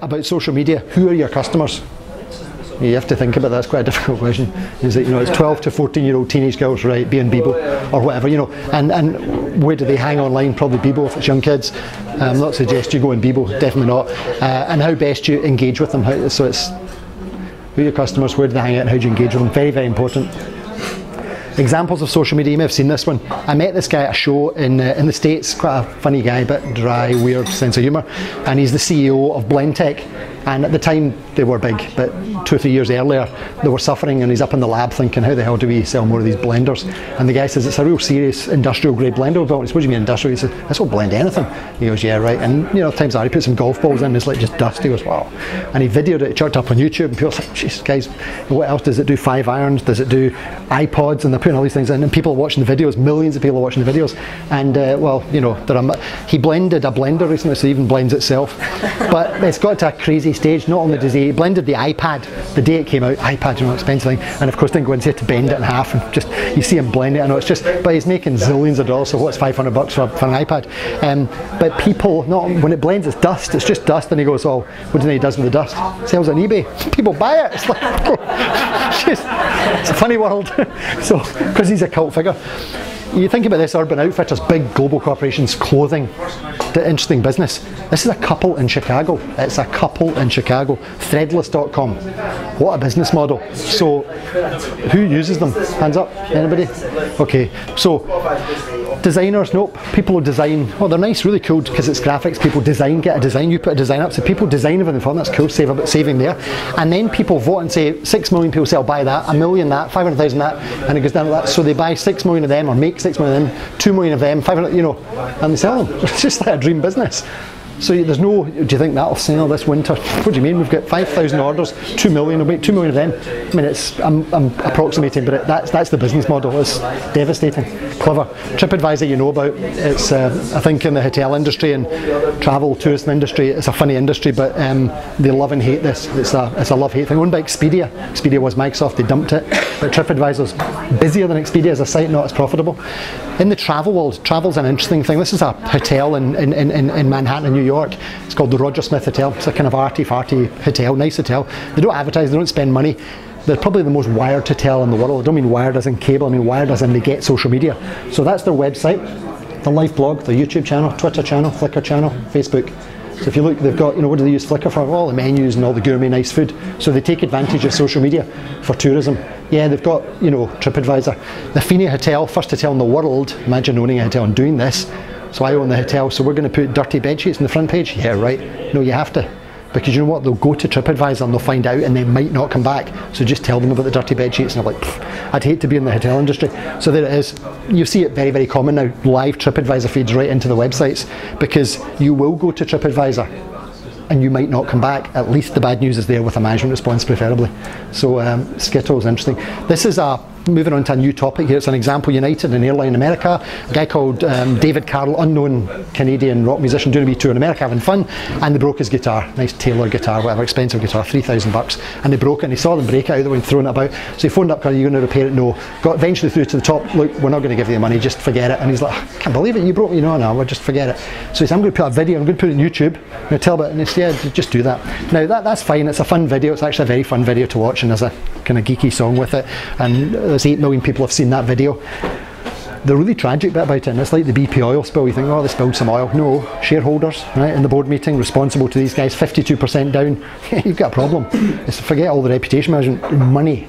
about social media, who are your customers? You have to think about that. It's quite a difficult question. Is it, it's 12 to 14-year-old teenage girls, right, being Bebo or whatever, and where do they hang online? Probably Bebo if it's young kids. I'm not suggest you go in Bebo, definitely not. And how best you engage with them. So it's who are your customers, where do they hang out, and how do you engage with them? Very, very important. Examples of social media, you may have seen this one. I met this guy at a show in the States, quite a funny guy, bit dry, weird sense of humour, and he's the CEO of Blendtec. And at the time they were big, but 2 or 3 years earlier they were suffering, and he's up in the lab thinking, how the hell do we sell more of these blenders? And the guy says, it's a real serious industrial grade blender we're building. He says, what do you mean industrial? He says, this will blend anything. He goes, yeah, right. And times he put some golf balls in, it's like just dust. He goes, wow. And he videoed it, chucked up on YouTube, and people are like, jeez guys, what else does it do? 5 irons? Does it do iPods? And they're putting all these things in, and people are watching the videos, millions of people are watching the videos. And he blended a blender recently, so it even blends itself. But it's got to a crazy stage. Not only does he blended the iPad the day it came out, iPad, expensive thing, and of course didn't go and say to bend it in half, and just you see him blend it. I know it's just, but he's making zillions of dollars. So what's $500 for an iPad? But people, when it blends, it's dust. It's just dust, and he goes, oh, what do you think he does with the dust? Sells on eBay. People buy it. It's like, it's a funny world. So because he's a cult figure. You think about this, Urban Outfitters, big global corporations, clothing, the interesting business. This is a couple in Chicago. It's a couple in Chicago. Threadless.com. What a business model. So, who uses them? Hands up. Anybody? Okay. So, designers, nope. People who design, oh, they're nice, really cool because it's graphics. People design, get a design, you put a design up. So people design everything for them. That's cool. Saving there. And then people vote and say 6 million people say I'll buy that, 1 million that, 500,000 that, and it goes down to that. So they buy 6 million of them, or make 6 million of them, 2 million of them, 500, and they sell them. It's just like a dream business. So there's no, do you think that'll sell this winter? What do you mean? We've got 5,000 orders, 2 million, we'll make 2 million of them. I mean, I'm approximating, but that's the business model. It's devastating. Clever. TripAdvisor you know about. It's, I think in the hotel industry and travel, tourism industry, it's a funny industry, but they love and hate this. It's a love-hate thing. Owned by Expedia. Expedia was Microsoft, they dumped it. But TripAdvisor's busier than Expedia as a site, not as profitable. In the travel world, travel's an interesting thing. This is a hotel in Manhattan, New York. It's called the Roger Smith Hotel. It's a kind of arty-farty hotel, nice hotel. They don't advertise, they don't spend money. They're probably the most wired hotel in the world. I don't mean wired as in cable, I mean wired as in they get social media. So that's their website, the live blog, the YouTube channel, Twitter channel, Flickr channel, Facebook. So if you look, they've got, what do they use Flickr for? All the menus and all the gourmet nice food. So they take advantage of social media for tourism. Yeah, they've got, TripAdvisor. The Feeney Hotel, first hotel in the world. Imagine owning a hotel and doing this. So I own the hotel, so we're going to put dirty bed sheets on the front page? Yeah, right. No, you have to. Because you know what, they'll go to TripAdvisor and they'll find out and they might not come back. So just tell them about the dirty bed sheets and they're like, I'd hate to be in the hotel industry. So there it is. You see it very, very common now, live TripAdvisor feeds right into the websites, because you will go to TripAdvisor and you might not come back. At least the bad news is there with a management response preferably. So Skittles, interesting. This is moving on to a new topic here. It's an example. United, an airline in America, a guy called David Carroll, unknown Canadian rock musician, doing a wee tour in America, having fun, and they broke his guitar, nice Taylor guitar, whatever, expensive guitar, $3,000, and they broke it, and he saw them break it out, they went throwing it about, so he phoned up, are you going to repair it? No. Got eventually through to the top, look, we're not going to give you the money, just forget it. And he's like, I can't believe it, you broke it. No, we'll just forget it. So he said, I'm going to put a video, I'm going to put it on YouTube, I'm going to tell about it, and he said, yeah, just do that. Now that's fine, it's a fun video, it's actually a very fun video to watch, and there's a kind of geeky song with it, and there's 8 million people have seen that video. The really tragic bit about it, and it's like the BP oil spill, you think, oh, they spilled some oil. No, shareholders, right, in the board meeting, responsible to these guys, 52% down. You've got a problem. It's, forget all the reputation management, money.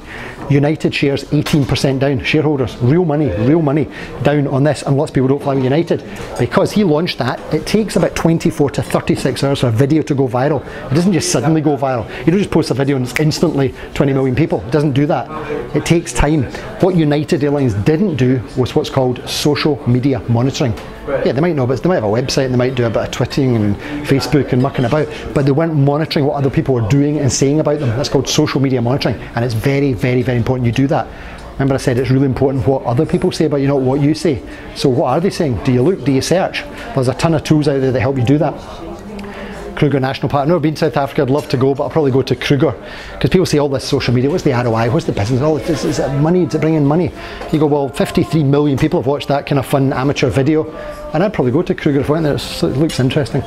United shares 18% down, shareholders, real money down on this, and lots of people don't fly with United. Because he launched that, it takes about 24 to 36 hours for a video to go viral. It doesn't just suddenly go viral. You don't just post a video and it's instantly 20 million people. It doesn't do that. It takes time. What United Airlines didn't do was what's called social media monitoring. Yeah, they might know, but they might have a website and they might do a bit of tweeting and Facebook and mucking about, but they weren't monitoring what other people were doing and saying about them. That's called social media monitoring, and it's very, very, very important you do that. Remember I said it's really important what other people say about you, not what you say. So what are they saying? Do you look? Do you search? There's a ton of tools out there that help you do that. Kruger National Park. I've never been to South Africa, I'd love to go, but I'll probably go to Kruger, because people say all this social media, what's the ROI, what's the business, all this is money, to bring in money. You go, well, 53 million people have watched that kind of fun amateur video, and I'd probably go to Kruger if I went there. It looks interesting.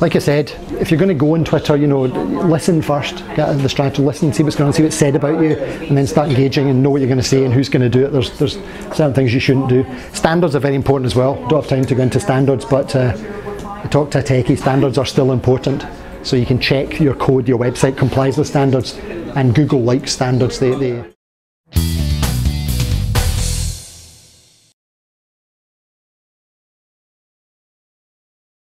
Like I said, if you're going to go on Twitter, you know, listen first, get the strategy, listen, see what's going on, see what's said about you, and then start engaging and know what you're going to say and who's going to do it. There's certain things you shouldn't do. Standards are very important as well. Don't have time to go into standards, but talk to a techie, standards are still important. So you can check your code, your website complies with standards, and Google likes standards. They